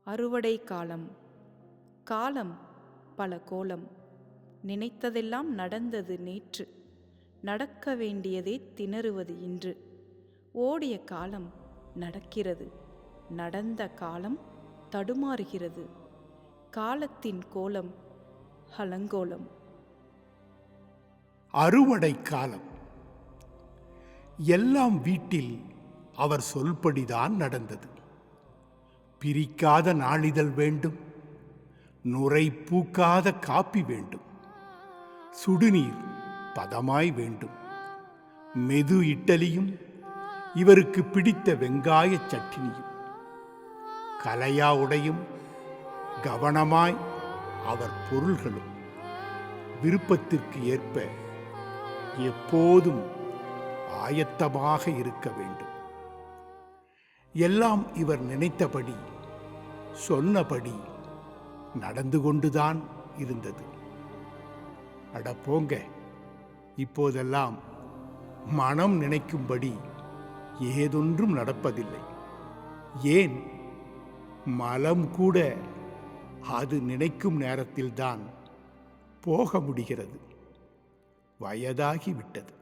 அறுவடை காலம். காலம் பல கோலம். நினைத்ததெல்லாம் நடந்தது நேற்று. நடக்க வேண்டியதே திணறுவது இன்று. ஓடிய காலம் நடக்கிறது. நடந்த காலம் தடுமாறுகிறது. காலத்தின் கோலம் அலங்கோலம். அறுவடை காலம். எல்லாம் வீட்டில் அவர் சொல்படிதான் நடந்தது. பிரிக்காத நாளிதழ் வேண்டும், நுரை பூக்காத காப்பி வேண்டும், சுடுநீர் பதமாய் வேண்டும், மெது இட்டலியும் இவருக்கு பிடித்த வெங்காய சட்னியும், கலையா உடையும் கவனமாய் அவர் பொருள்களும் விருப்பத்திற்கு ஏற்ப எப்போதும் ஆயத்தமாக இருக்க வேண்டும். எல்லாம் இவர் நினைத்தபடி சொன்னபடி நடந்து கொண்டுதான் இருந்தது. அடப்போங்க, இப்போதெல்லாம் மனம் நினைக்கும்படி ஏதொன்றும் நடப்பதில்லை. ஏன், மலம் கூட அது நினைக்கும் நேரத்தில்தான் போக முடிகிறது. வயதாகிவிட்டது.